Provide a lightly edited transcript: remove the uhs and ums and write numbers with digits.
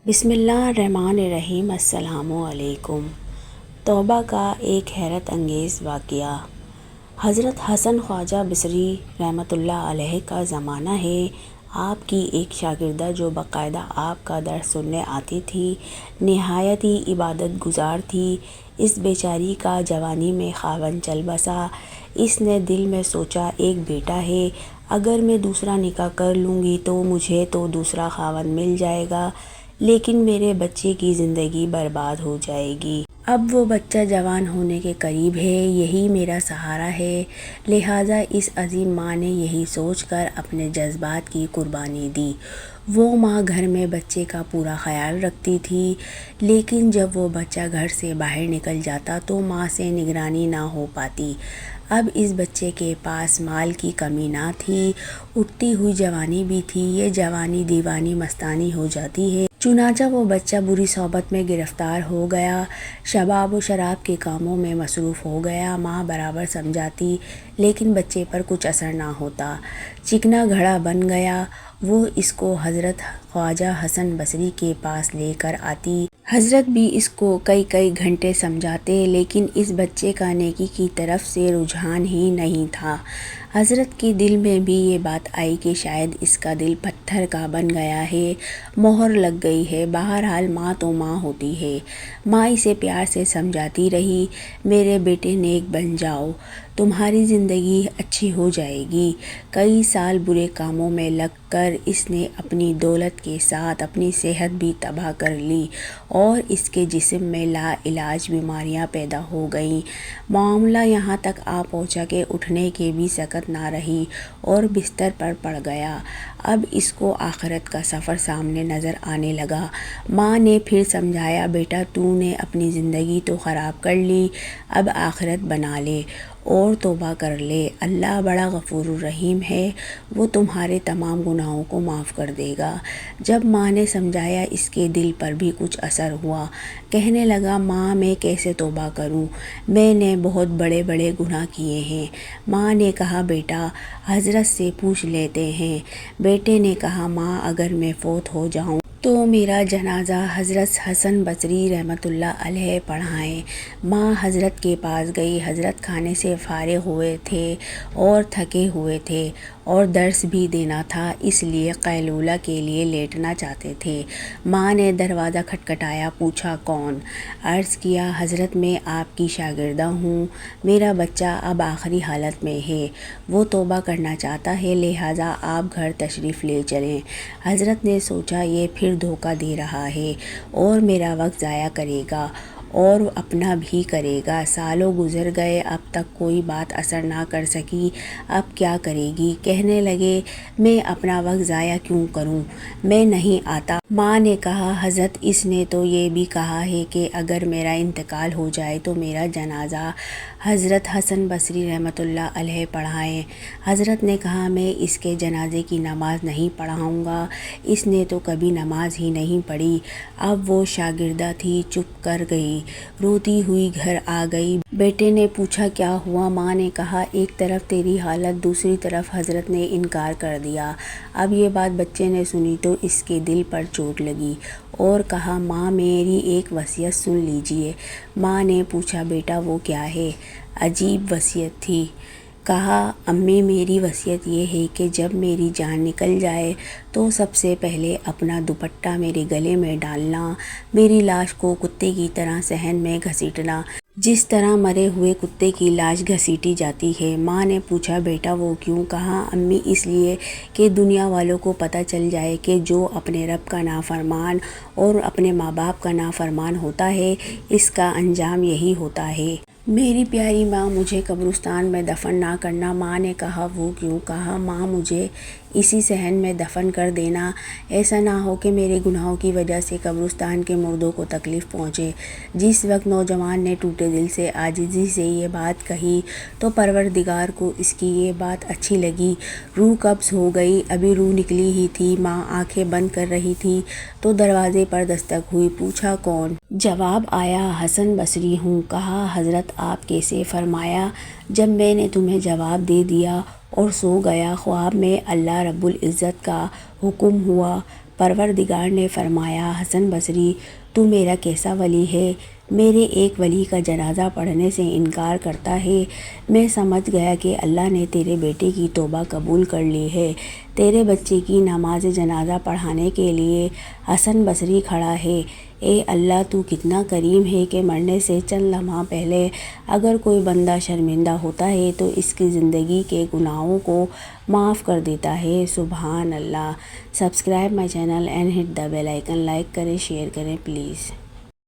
بسم اللہ الرحمن الرحیم۔ السلام علیکم۔ توبہ کا ایک حیرت انگیز واقعہ۔ حضرت حسن خواجہ بصری رحمۃ اللہ علیہ کا زمانہ ہے۔ آپ کی ایک شاگردہ جو باقاعدہ آپ کا درس سننے آتی تھی، نہایت ہی عبادت گزار تھی۔ اس بیچاری کا جوانی میں خاوند چل بسا۔ اس نے دل میں سوچا، ایک بیٹا ہے، اگر میں دوسرا نکاح کر لوں گی تو مجھے تو دوسرا خاوند مل جائے گا، لیکن میرے بچے کی زندگی برباد ہو جائے گی۔ اب وہ بچہ جوان ہونے کے قریب ہے، یہی میرا سہارا ہے۔ لہٰذا اس عظیم ماں نے یہی سوچ کر اپنے جذبات کی قربانی دی۔ وہ ماں گھر میں بچے کا پورا خیال رکھتی تھی، لیکن جب وہ بچہ گھر سے باہر نکل جاتا تو ماں سے نگرانی نہ ہو پاتی۔ اب اس بچے کے پاس مال کی کمی نہ تھی، اٹھتی ہوئی جوانی بھی تھی۔ یہ جوانی دیوانی مستانی ہو جاتی ہے، چنانچہ وہ بچہ بری صحبت میں گرفتار ہو گیا، شباب و شراب کے کاموں میں مصروف ہو گیا۔ ماں برابر سمجھاتی، لیکن بچے پر کچھ اثر نہ ہوتا، چکنا گھڑا بن گیا۔ وہ اس کو حضرت خواجہ حسن بصری کے پاس لے کر آتی۔ حضرت بھی اس کو کئی گھنٹے سمجھاتے، لیکن اس بچے کا نیکی کی طرف سے رجحان ہی نہیں تھا۔ حضرت کے دل میں بھی یہ بات آئی کہ شاید اس کا دل پتھر کا بن گیا ہے، مہر لگ گئی ہے۔ بہرحال ماں تو ماں ہوتی ہے۔ ماں اسے پیار سے سمجھاتی رہی، میرے بیٹے نیک بن جاؤ، تمہاری زندگی اچھی ہو جائے گی۔ کئی سال برے کاموں میں لگ کر اس نے اپنی دولت کے ساتھ اپنی صحت بھی تباہ کر لی، اور اس کے جسم میں لا علاج بیماریاں پیدا ہو گئیں۔ معاملہ یہاں تک آ پہنچا کہ اٹھنے کے بھی سکت نہ رہی اور بستر پر پڑ گیا۔ اب اس کو آخرت کا سفر سامنے نظر آنے لگا۔ ماں نے پھر سمجھایا، بیٹا تو نے اپنی زندگی تو خراب کر لی، اب آخرت بنا لے اور توبہ کر لے۔ اللہ بڑا غفور الرحیم ہے، وہ تمہارے تمام گناہوں کو معاف کر دے گا۔ جب ماں نے سمجھایا، اس کے دل پر بھی کچھ اثر ہوا۔ کہنے لگا، ماں میں کیسے توبہ کروں، میں نے بہت بڑے گناہ کیے ہیں۔ ماں نے کہا، بیٹا حضرت سے پوچھ لیتے ہیں۔ بیٹے نے کہا، ماں اگر میں فوت ہو جاؤں تو میرا جنازہ حضرت حسن بصری رحمۃ اللہ علیہ پڑھائیں۔ ماں حضرت کے پاس گئی۔ حضرت کھانے سے فارغ ہوئے تھے اور تھکے ہوئے تھے اور درس بھی دینا تھا، اس لیے قیلولہ کے لیے لیٹنا چاہتے تھے۔ ماں نے دروازہ کھٹکھٹایا، پوچھا کون؟ عرض کیا، حضرت میں آپ کی شاگردہ ہوں، میرا بچہ اب آخری حالت میں ہے، وہ توبہ کرنا چاہتا ہے، لہٰذا آپ گھر تشریف لے چلیں۔ حضرت نے سوچا، یہ پھر دھوکہ دے رہا ہے اور میرا وقت ضائع کرے گا اور اپنا بھی کرے گا۔ سالوں گزر گئے، اب تک کوئی بات اثر نہ کر سکی، اب کیا کرے گی؟ کہنے لگے، میں اپنا وقت ضائع کیوں کروں، میں نہیں آتا۔ ماں نے کہا، حضرت اس نے تو یہ بھی کہا ہے کہ اگر میرا انتقال ہو جائے تو میرا جنازہ حضرت حسن بصری رحمۃ اللہ علیہ پڑھائیں۔ حضرت نے کہا، میں اس کے جنازے کی نماز نہیں پڑھاؤں گا، اس نے تو کبھی نماز ہی نہیں پڑھی۔ اب وہ شاگردہ تھی، چپ کر گئی، روتی ہوئی گھر آ گئی۔ بیٹے نے پوچھا، کیا ہوا؟ ماں نے کہا، ایک طرف تیری حالت، دوسری طرف حضرت نے انکار کر دیا۔ اب یہ بات بچے نے سنی تو اس کے دل پر چوٹ لگی اور کہا، ماں میری ایک وصیت سن لیجیے۔ ماں نے پوچھا، بیٹا وہ کیا ہے؟ عجیب وصیت تھی۔ کہا، امی میری وصیت یہ ہے کہ جب میری جان نکل جائے تو سب سے پہلے اپنا دوپٹہ میرے گلے میں ڈالنا، میری لاش کو کتے کی طرح صحن میں گھسیٹنا، جس طرح مرے ہوئے کتے کی لاش گھسیٹی جاتی ہے۔ ماں نے پوچھا، بیٹا وہ کیوں؟ کہا، امی اس لیے کہ دنیا والوں کو پتہ چل جائے کہ جو اپنے رب کا نافرمان اور اپنے ماں باپ کا نافرمان ہوتا ہے، اس کا انجام یہی ہوتا ہے۔ میری پیاری ماں، مجھے قبرستان میں دفن نہ کرنا۔ ماں نے کہا، وہ کیوں؟ کہا، ماں مجھے اسی صحن میں دفن کر دینا، ایسا نہ ہو کہ میرے گناہوں کی وجہ سے قبرستان کے مردوں کو تکلیف پہنچے۔ جس وقت نوجوان نے ٹوٹے دل سے عاجزی سے یہ بات کہی تو پروردگار کو اس کی یہ بات اچھی لگی، روح قبض ہو گئی۔ ابھی روح نکلی ہی تھی، ماں آنکھیں بند کر رہی تھی تو دروازے پر دستک ہوئی۔ پوچھا، کون؟ جواب آیا، حسن بصری ہوں۔ کہا، حضرت آپ کیسے؟ فرمایا، جب میں نے تمہیں جواب دے دیا اور سو گیا، خواب میں اللہ رب العزت کا حکم ہوا، پروردگار نے فرمایا، حسن بصری تو میرا کیسا ولی ہے؟ میرے ایک ولی کا جنازہ پڑھنے سے انکار کرتا ہے۔ میں سمجھ گیا کہ اللہ نے تیرے بیٹے کی توبہ قبول کر لی ہے۔ تیرے بچے کی نماز جنازہ پڑھانے کے لیے حسن بصری کھڑا ہے۔ اے اللہ، تو کتنا کریم ہے کہ مرنے سے چند لمحہ پہلے اگر کوئی بندہ شرمندہ ہوتا ہے تو اس کی زندگی کے گناہوں کو معاف کر دیتا ہے۔ سبحان اللہ۔ Subscribe my channel and hit the bell icon. Like کریں، شیئر کریں پلیز۔